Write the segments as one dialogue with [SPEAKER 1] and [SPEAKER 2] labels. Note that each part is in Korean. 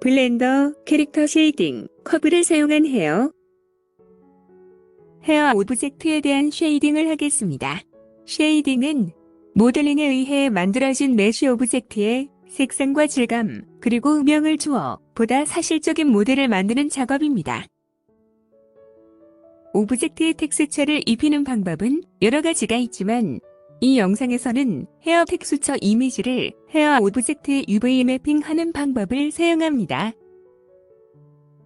[SPEAKER 1] 블렌더 캐릭터 쉐이딩 커브를 사용한 헤어 오브젝트에 대한 쉐이딩을 하겠습니다. 쉐이딩은 모델링에 의해 만들어진 메쉬 오브젝트의 색상과 질감, 그리고 음영을 주어 보다 사실적인 모델을 만드는 작업입니다. 오브젝트의 텍스처를 입히는 방법은 여러 가지가 있지만 이 영상에서는 헤어 텍스처 이미지를 헤어 오브젝트에 UV 매핑하는 방법을 사용합니다.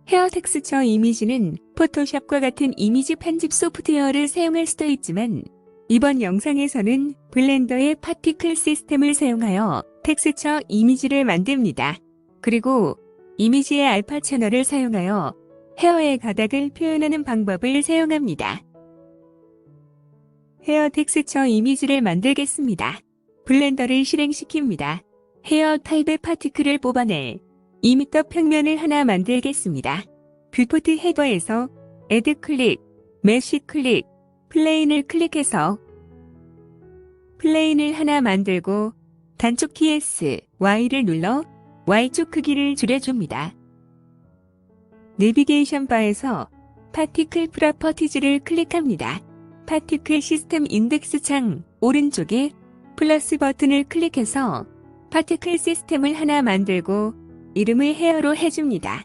[SPEAKER 1] 헤어 텍스처 이미지는 포토샵과 같은 이미지 편집 소프트웨어를 사용할 수도 있지만 이번 영상에서는 블렌더의 파티클 시스템을 사용하여 텍스처 이미지를 만듭니다. 그리고 이미지의 알파 채널을 사용하여 헤어의 가닥을 표현하는 방법을 사용합니다. 헤어 텍스처 이미지를 만들겠습니다. 블렌더를 실행시킵니다. 헤어 타입의 파티클을 뽑아내 2m 평면을 하나 만들겠습니다. 뷰포트 헤더에서 애드 클릭, 메쉬 클릭, 플레인을 클릭해서 플레인을 하나 만들고 단축 키 S, Y를 눌러 Y축 크기를 줄여줍니다. 내비게이션 바에서 파티클 프로퍼티즈를 클릭합니다. 파티클 시스템 인덱스 창 오른쪽에 플러스 버튼을 클릭해서 파티클 시스템을 하나 만들고 이름을 헤어로 해줍니다.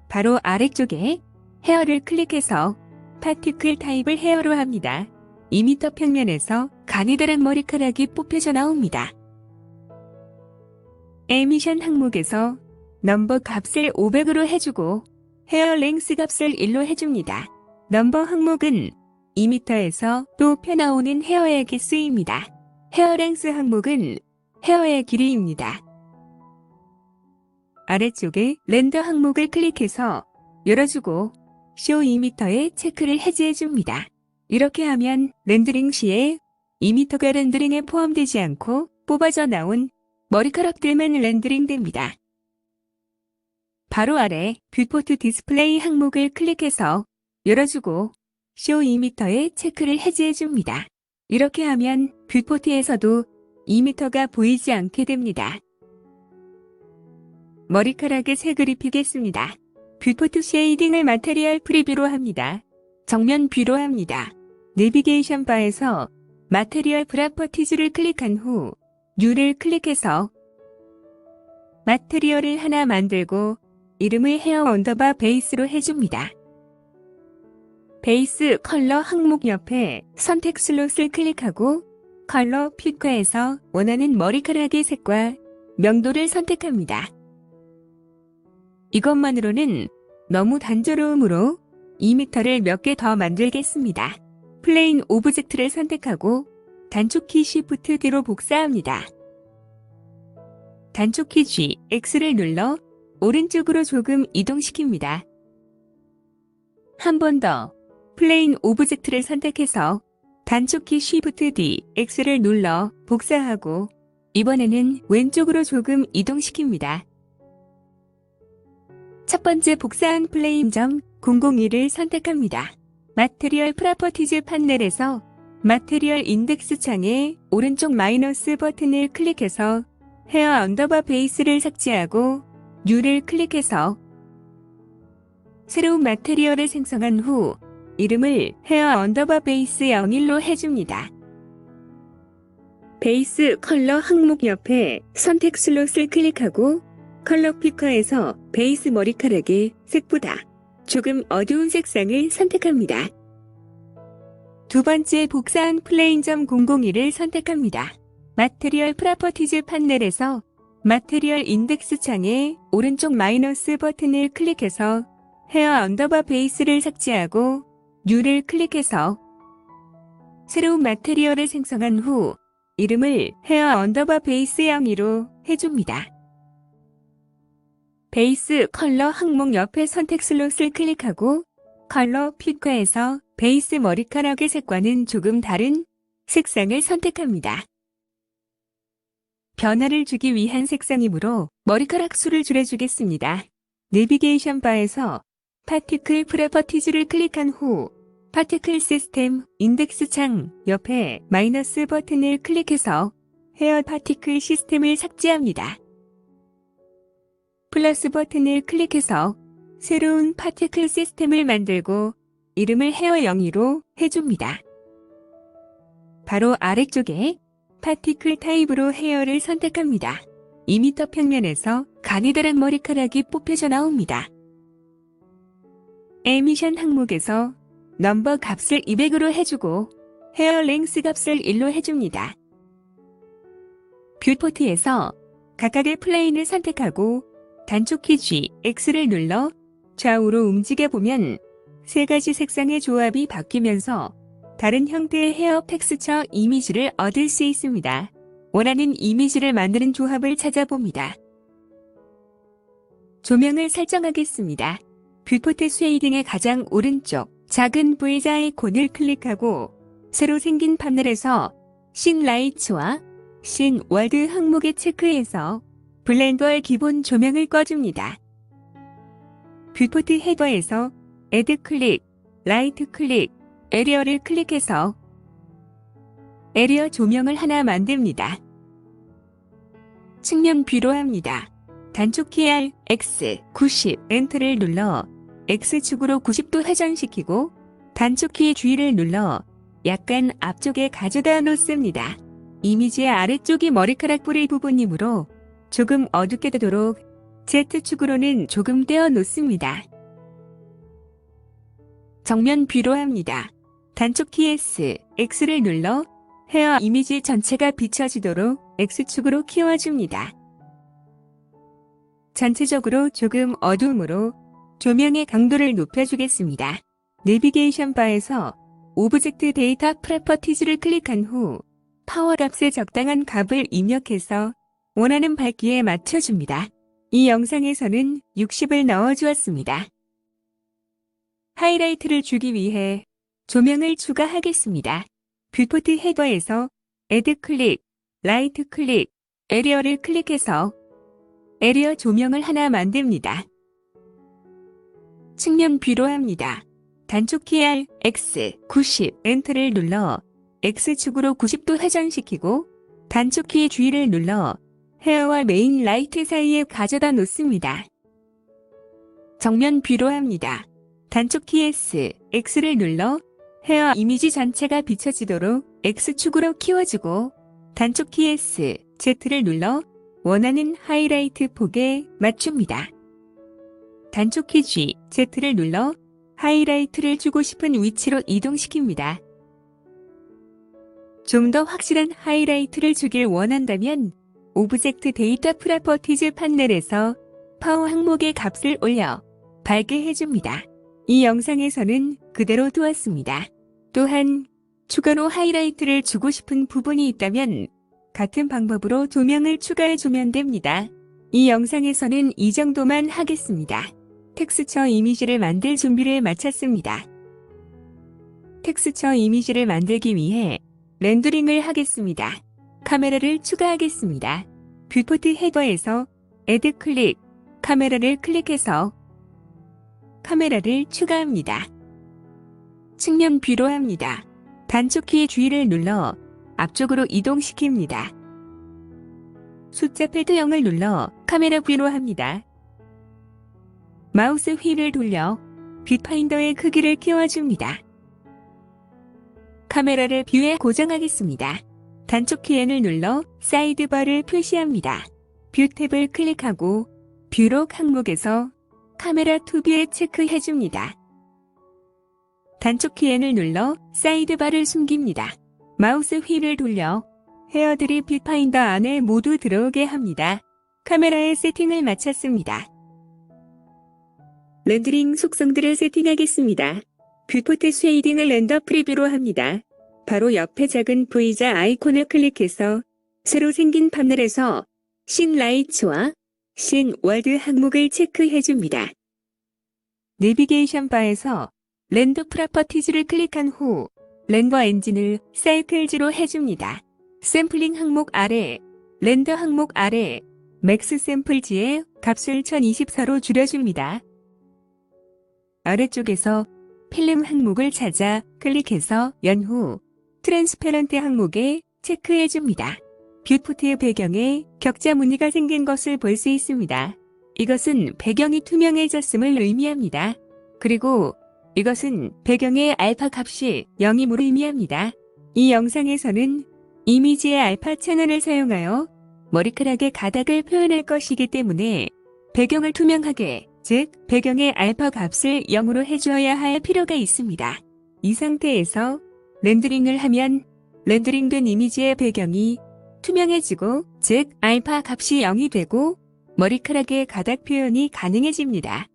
[SPEAKER 1] 바로 아래쪽에 헤어를 클릭해서 파티클 타입을 헤어로 합니다. 2m 평면에서 가느다란 머리카락이 뽑혀져 나옵니다. 에미션 항목에서 넘버 값을 500으로 해주고 헤어 랭스 값을 1로 해줍니다. 넘버 항목은 2m에서 또 펴나오는 헤어액이 쓰입니다. 헤어 랭스 항목은 헤어의 길이입니다. 아래쪽에 렌더 항목을 클릭해서 열어주고 쇼 2m의 체크를 해제해줍니다. 이렇게 하면 렌더링 시에 2m가 렌더링에 포함되지 않고 뽑아져 나온 머리카락들만 렌더링 됩니다. 바로 아래 뷰포트 디스플레이 항목을 클릭해서 열어주고 쇼 2m의 체크를 해제해줍니다. 이렇게 하면 뷰포트에서도 2m가 보이지 않게 됩니다. 머리카락에 색을 입히겠습니다. 뷰포트 쉐이딩을 마테리얼 프리뷰로 합니다. 정면 뷰로 합니다. 내비게이션 바에서 마테리얼 프로퍼티즈를 클릭한 후 뉴를 클릭해서 마테리얼을 하나 만들고 이름을 헤어 언더바 베이스로 해줍니다. 베이스 컬러 항목 옆에 선택 슬롯을 클릭하고 컬러 픽과에서 원하는 머리카락의 색과 명도를 선택합니다. 이것만으로는 너무 단조로우므로 2m를 몇 개 더 만들겠습니다. 플레인 오브젝트를 선택하고 단축키 Shift D로 복사합니다. 단축키 G, X를 눌러 오른쪽으로 조금 이동시킵니다. 한 번 더 플레인 오브젝트를 선택해서 단축키 Shift D, X를 눌러 복사하고 이번에는 왼쪽으로 조금 이동시킵니다. 첫 번째 복사한 플레인 점 001을 선택합니다. 마테리얼 프로퍼티즈 판넬에서 마테리얼 인덱스 창에 오른쪽 마이너스 버튼을 클릭해서 헤어 언더바 베이스를 삭제하고 뉴를 클릭해서 새로운 마테리얼을 생성한 후 이름을 헤어 언더바 베이스 01로 해줍니다. 베이스 컬러 항목 옆에 선택 슬롯을 클릭하고 컬러 피커에서 베이스 머리카락의 색보다 조금 어두운 색상을 선택합니다. 두 번째 복사한 플레인 점 001을 선택합니다. 마테리얼 프로퍼티즈 판넬에서 마테리얼 인덱스 창에 오른쪽 마이너스 버튼을 클릭해서 헤어 언더바 베이스를 삭제하고 뉴를 클릭해서 새로운 마테리얼을 생성한 후 이름을 헤어 언더바 베이스 02로 해줍니다. 베이스 컬러 항목 옆에 선택 슬롯을 클릭하고 컬러 픽과에서 베이스 머리카락의 색과는 조금 다른 색상을 선택합니다. 변화를 주기 위한 색상이므로 머리카락 수를 줄여주겠습니다. 내비게이션 바에서 파티클 프로퍼티즈를 클릭한 후 파티클 시스템 인덱스 창 옆에 마이너스 버튼을 클릭해서 헤어 파티클 시스템을 삭제합니다. 플러스 버튼을 클릭해서 새로운 파티클 시스템을 만들고 이름을 헤어 0로 해줍니다. 바로 아래쪽에 파티클 타입으로 헤어를 선택합니다. 2m 평면에서 가느다란 머리카락이 뽑혀져 나옵니다. 에미션 항목에서 넘버 값을 200으로 해주고 헤어 랭스 값을 1로 해줍니다. 뷰포트에서 각각의 플레인을 선택하고 단축키 G, X를 눌러 좌우로 움직여보면 세 가지 색상의 조합이 바뀌면서 다른 형태의 헤어 텍스처 이미지를 얻을 수 있습니다. 원하는 이미지를 만드는 조합을 찾아봅니다. 조명을 설정하겠습니다. 뷰포트 쉐이딩의 가장 오른쪽 작은 V자 아이콘을 클릭하고 새로 생긴 파넬에서 씬 라이츠와 씬 월드 항목에 체크해서 블렌더의 기본 조명을 꺼줍니다. 뷰포트 헤더에서 애드 클릭, 라이트 클릭, 에리어를 클릭해서 에리어 조명을 하나 만듭니다. 측면 뷰로 합니다. 단축키 R, X, 90, 엔터를 눌러 X축으로 90도 회전시키고 단축키 G를 눌러 약간 앞쪽에 가져다 놓습니다. 이미지의 아래쪽이 머리카락 뿌리 부분이므로 조금 어둡게 되도록 Z축으로는 조금 떼어 놓습니다. 정면 뷰로 합니다. 단축키 S, X를 눌러 헤어 이미지 전체가 비춰지도록 X축으로 키워줍니다. 전체적으로 조금 어두움으로 조명의 강도를 높여주겠습니다. 내비게이션 바에서 오브젝트 데이터 프로퍼티즈를 클릭한 후 파워 값에 적당한 값을 입력해서 원하는 밝기에 맞춰줍니다. 이 영상에서는 60을 넣어주었습니다. 하이라이트를 주기 위해 조명을 추가하겠습니다. 뷰포트 헤더에서 애드 클릭, 라이트 클릭, 에리어를 클릭해서 에리어 조명을 하나 만듭니다. 측면 뷰로 합니다. 단축키 R, X, 90, 엔터를 눌러 X축으로 90도 회전시키고 단축키 G를 눌러 헤어와 메인 라이트 사이에 가져다 놓습니다. 정면 뷰로 합니다. 단축키 S, X를 눌러 헤어 이미지 전체가 비춰지도록 X축으로 키워주고 단축키 S, Z를 눌러 원하는 하이라이트 폭에 맞춥니다. 단축키 G, Z를 눌러 하이라이트를 주고 싶은 위치로 이동시킵니다. 좀 더 확실한 하이라이트를 주길 원한다면 오브젝트 데이터 프로퍼티즈 파넬에서 파워 항목의 값을 올려 밝게 해줍니다. 이 영상에서는 그대로 두었습니다. 또한 추가로 하이라이트를 주고 싶은 부분이 있다면 같은 방법으로 조명을 추가해주면 됩니다. 이 영상에서는 이 정도만 하겠습니다. 텍스처 이미지를 만들 준비를 마쳤습니다. 텍스처 이미지를 만들기 위해 렌더링을 하겠습니다. 카메라를 추가하겠습니다. 뷰포트 헤더에서 애드 클릭, 카메라를 클릭해서 카메라를 추가합니다. 측면 뷰로 합니다. 단축키 G를 눌러 앞쪽으로 이동시킵니다. 숫자 패드 0을 눌러 카메라 뷰로 합니다. 마우스 휠을 돌려 뷰파인더의 크기를 키워줍니다. 카메라를 뷰에 고정하겠습니다. 단축키 N을 눌러 사이드바를 표시합니다. 뷰 탭을 클릭하고 뷰록 항목에서 카메라 투뷰에 체크해줍니다. 단축키 N을 눌러 사이드바를 숨깁니다. 마우스 휠을 돌려 헤어들이 뷰파인더 안에 모두 들어오게 합니다. 카메라의 세팅을 마쳤습니다. 렌더링 속성들을 세팅하겠습니다. 뷰포트 쉐이딩을 렌더 프리뷰로 합니다. 바로 옆에 작은 V자 아이콘을 클릭해서 새로 생긴 파넬에서 씬 라이츠와 씬 월드 항목을 체크해줍니다. 내비게이션 바에서 렌더 프로퍼티즈를 클릭한 후 렌더 엔진을 사이클즈로 해줍니다. 샘플링 항목 아래, 렌더 항목 아래, 맥스 샘플즈의 값을 1024로 줄여줍니다. 아래쪽에서 필름 항목을 찾아 클릭해서 연 후 트랜스페런트 항목에 체크해줍니다. 뷰포트의 배경에 격자 무늬가 생긴 것을 볼 수 있습니다. 이것은 배경이 투명해졌음을 의미합니다. 그리고 이것은 배경의 알파 값이 0임을 의미합니다. 이 영상에서는 이미지의 알파 채널을 사용하여 머리카락의 가닥을 표현할 것이기 때문에 배경을 투명하게, 즉 배경의 알파 값을 0으로 해주어야 할 필요가 있습니다. 이 상태에서 렌더링을 하면 렌더링된 이미지의 배경이 투명해지고, 즉 알파 값이 0이 되고 머리카락의 가닥 표현이 가능해집니다.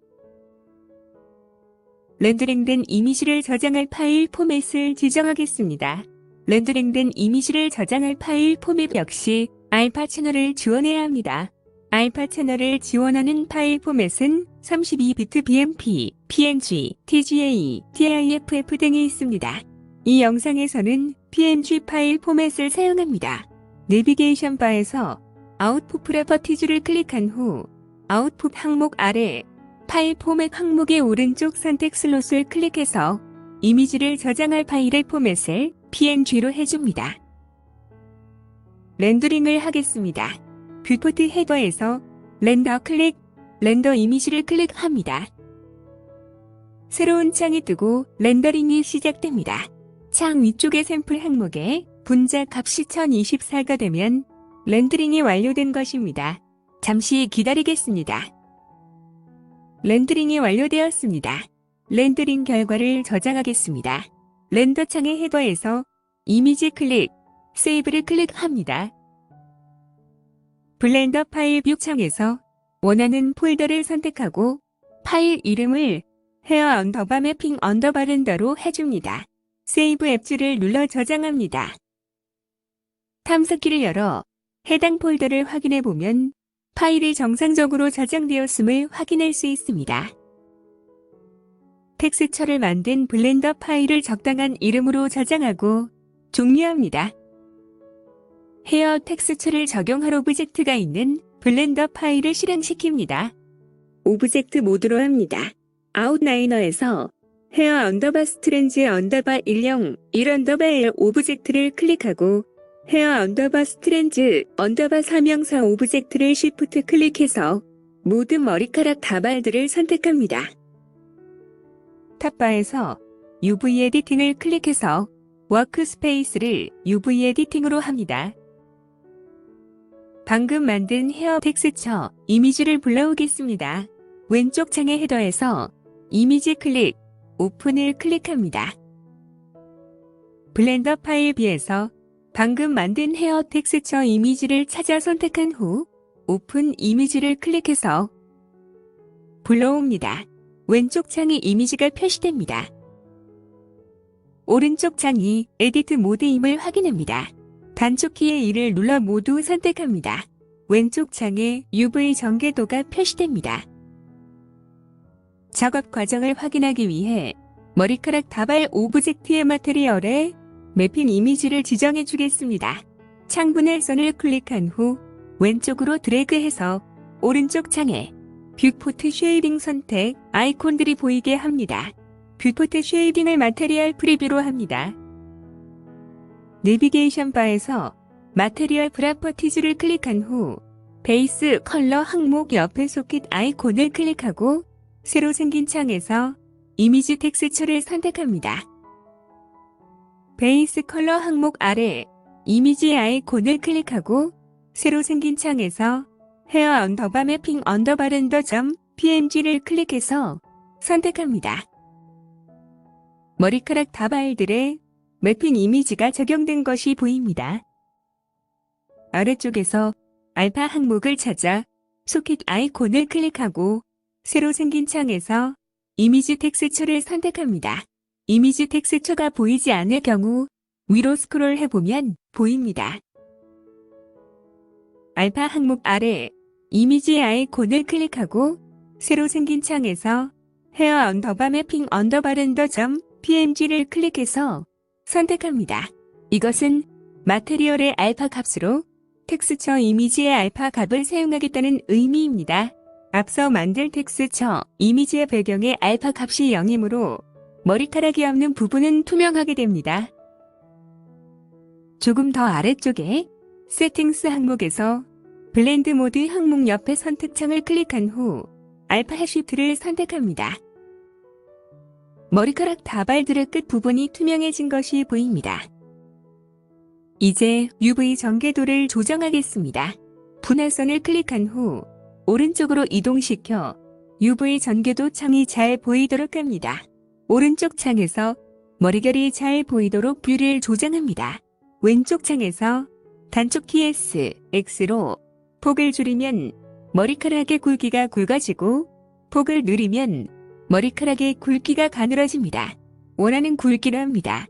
[SPEAKER 1] 렌더링된 이미지를 저장할 파일 포맷을 지정하겠습니다. 렌더링된 이미지를 저장할 파일 포맷 역시 알파 채널을 지원해야 합니다. 알파 채널을 지원하는 파일 포맷은 32비트 BMP, PNG, TGA, TIFF 등이 있습니다. 이 영상에서는 PNG 파일 포맷을 사용합니다. 내비게이션 바에서 아웃풋 프로퍼티즈를 클릭한 후 아웃풋 항목 아래 파일 포맷 항목의 오른쪽 선택 슬롯을 클릭해서 이미지를 저장할 파일의 포맷을 PNG로 해줍니다. 렌더링을 하겠습니다. 뷰포트 헤더에서 렌더 클릭, 렌더 이미지를 클릭합니다. 새로운 창이 뜨고 렌더링이 시작됩니다. 창 위쪽의 샘플 항목에 분자 값이 1024가 되면 렌더링이 완료된 것입니다. 잠시 기다리겠습니다. 렌더링이 완료되었습니다. 렌더링 결과를 저장하겠습니다. 렌더 창의 헤더에서 이미지 클릭, 세이브를 클릭합니다. 블렌더 파일 뷰 창에서 원하는 폴더를 선택하고 파일 이름을 헤어 언더바 매핑 언더바 렌더로 해줍니다. 세이브 앱줄을 눌러 저장합니다. 탐색기를 열어 해당 폴더를 확인해 보면 파일이 정상적으로 저장되었음을 확인할 수 있습니다. 텍스처를 만든 블렌더 파일을 적당한 이름으로 저장하고 종료합니다. 헤어 텍스처를 적용할 오브젝트가 있는 블렌더 파일을 실행시킵니다. 오브젝트 모드로 합니다. 아웃라이너에서 헤어 언더바 스트렌즈 언더바 10 1 언더바 L 오브젝트를 클릭하고 헤어 언더바 스트렌즈 언더바 304 오브젝트를 쉬프트 클릭해서 모든 머리카락 다발들을 선택합니다. 탑바에서 UV 에디팅을 클릭해서 워크스페이스를 UV 에디팅으로 합니다. 방금 만든 헤어 텍스처 이미지를 불러오겠습니다. 왼쪽 창의 헤더에서 이미지 클릭, 오픈을 클릭합니다. 블렌더 파일 B에서 방금 만든 헤어 텍스처 이미지를 찾아 선택한 후 오픈 이미지를 클릭해서 불러옵니다. 왼쪽 창이 이미지가 표시됩니다. 오른쪽 창이 에디트 모드임을 확인합니다. 단축키의 1을 눌러 모두 선택합니다. 왼쪽 창에 UV 전개도가 표시됩니다. 작업 과정을 확인하기 위해 머리카락 다발 오브젝트의 마테리얼에 매핑 이미지를 지정해 주겠습니다. 창분할 선을 클릭한 후 왼쪽으로 드래그해서 오른쪽 창에 뷰포트 쉐이딩 선택 아이콘들이 보이게 합니다. 뷰포트 쉐이딩을 마테리얼 프리뷰로 합니다. 내비게이션 바에서 마테리얼 프로퍼티즈를 클릭한 후 베이스 컬러 항목 옆에 소켓 아이콘을 클릭하고 새로 생긴 창에서 이미지 텍스처를 선택합니다. 베이스 컬러 항목 아래 이미지 아이콘을 클릭하고 새로 생긴 창에서 헤어 언더바 매핑 언더바 렌더 PNG를 클릭해서 선택합니다. 머리카락 다발들의 매핑 이미지가 적용된 것이 보입니다. 아래쪽에서 알파 항목을 찾아 소켓 아이콘을 클릭하고 새로 생긴 창에서 이미지 텍스처를 선택합니다. 이미지 텍스처가 보이지 않을 경우 위로 스크롤 해보면 보입니다. 알파 항목 아래 이미지 아이콘을 클릭하고 새로 생긴 창에서 헤어 언더바 매핑 언더바 렌더 PNG를 클릭해서 선택합니다. 이것은 마테리얼의 알파 값으로 텍스처 이미지의 알파 값을 사용하겠다는 의미입니다. 앞서 만들 텍스처 이미지의 배경의 알파 값이 0이므로 머리카락이 없는 부분은 투명하게 됩니다. 조금 더 아래쪽에 세팅스 항목에서 블렌드 모드 항목 옆에 선택창을 클릭한 후 알파 해시프트를 선택합니다. 머리카락 다발들의 끝 부분이 투명해진 것이 보입니다. 이제 UV 전개도를 조정하겠습니다. 분할선을 클릭한 후 오른쪽으로 이동시켜 UV 전개도 창이 잘 보이도록 합니다. 오른쪽 창에서 머리결이 잘 보이도록 뷰를 조정합니다. 왼쪽 창에서 단축 키 S, X로 폭을 줄이면 머리카락의 굵기가 굵어지고 폭을 늘리면 머리카락의 굵기가 가늘어집니다. 원하는 굵기로 합니다.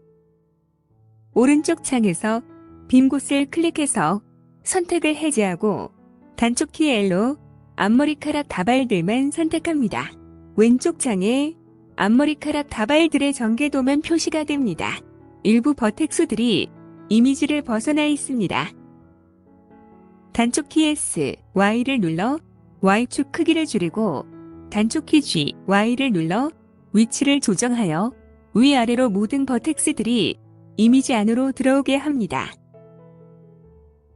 [SPEAKER 1] 오른쪽 창에서 빈 곳을 클릭해서 선택을 해제하고 단축 키 L로 앞머리카락 다발들만 선택합니다. 왼쪽 창에 앞머리카락 다발들의 전개도만 표시가 됩니다. 일부 버텍스들이 이미지를 벗어나 있습니다. 단축 키 S, Y를 눌러 Y축 크기를 줄이고 단축 키 G, Y를 눌러 위치를 조정하여 위아래로 모든 버텍스들이 이미지 안으로 들어오게 합니다.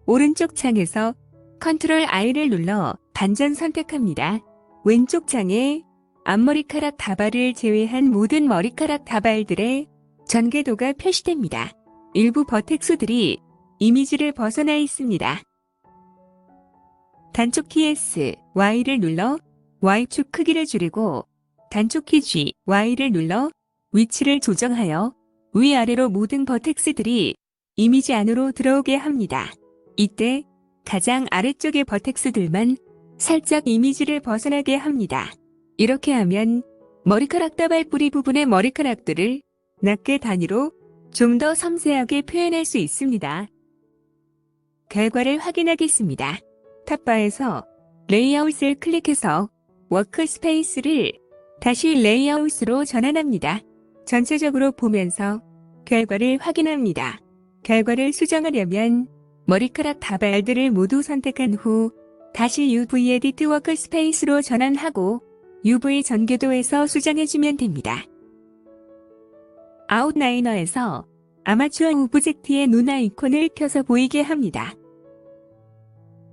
[SPEAKER 1] 오른쪽 창에서 Ctrl I를 눌러 반전 선택합니다. 왼쪽 창에 앞머리카락 다발을 제외한 모든 머리카락 다발들의 전개도가 표시됩니다. 일부 버텍스들이 이미지를 벗어나 있습니다. 단축 키 S, Y를 눌러 Y축 크기를 줄이고 단축 키 G, Y를 눌러 위치를 조정하여 위아래로 모든 버텍스들이 이미지 안으로 들어오게 합니다. 이때 가장 아래쪽의 버텍스들만 살짝 이미지를 벗어나게 합니다. 이렇게 하면 머리카락 다발 뿌리 부분의 머리카락들을 낱개 단위로 좀 더 섬세하게 표현할 수 있습니다. 결과를 확인하겠습니다. 탑바에서 레이아웃을 클릭해서 워크스페이스를 다시 레이아웃으로 전환합니다. 전체적으로 보면서 결과를 확인합니다. 결과를 수정하려면 머리카락 다발들을 모두 선택한 후 다시 UV 에디트 워크스페이스로 전환하고 UV 전개도에서 수정해주면 됩니다. 아웃라이너에서 아마추어 오브젝트의 눈 아이콘을 켜서 보이게 합니다.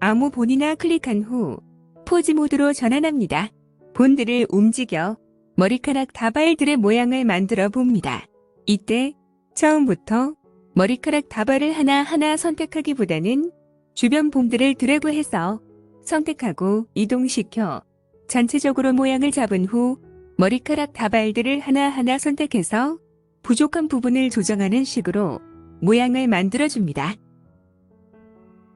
[SPEAKER 1] 아무 본이나 클릭한 후 포즈 모드로 전환합니다. 본드를 움직여 머리카락 다발들의 모양을 만들어 봅니다. 이때 처음부터 머리카락 다발을 하나하나 선택하기보다는 주변 본드를 드래그해서 선택하고 이동시켜 전체적으로 모양을 잡은 후 머리카락 다발들을 하나하나 선택해서 부족한 부분을 조정하는 식으로 모양을 만들어줍니다.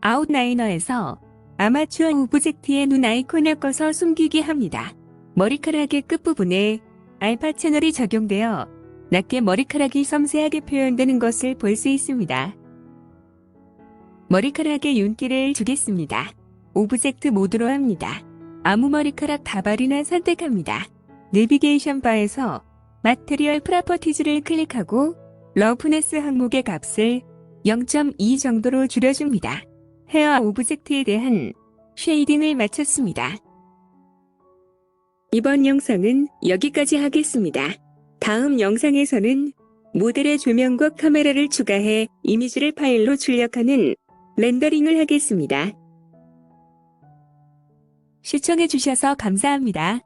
[SPEAKER 1] 아웃라이너에서 아마추어 오브젝트의 눈 아이콘을 꺼서 숨기게 합니다. 머리카락의 끝부분에 알파 채널이 적용되어 낮게 머리카락이 섬세하게 표현되는 것을 볼 수 있습니다. 머리카락에 윤기를 주겠습니다. 오브젝트 모드로 합니다. 아무 머리카락 다발이나 선택합니다. 내비게이션 바에서 마테리얼 프로퍼티즈를 클릭하고 러프네스 항목의 값을 0.2 정도로 줄여줍니다. 헤어 오브젝트에 대한 쉐이딩을 마쳤습니다. 이번 영상은 여기까지 하겠습니다. 다음 영상에서는 모델의 조명과 카메라를 추가해 이미지를 파일로 출력하는 렌더링을 하겠습니다. 시청해주셔서 감사합니다.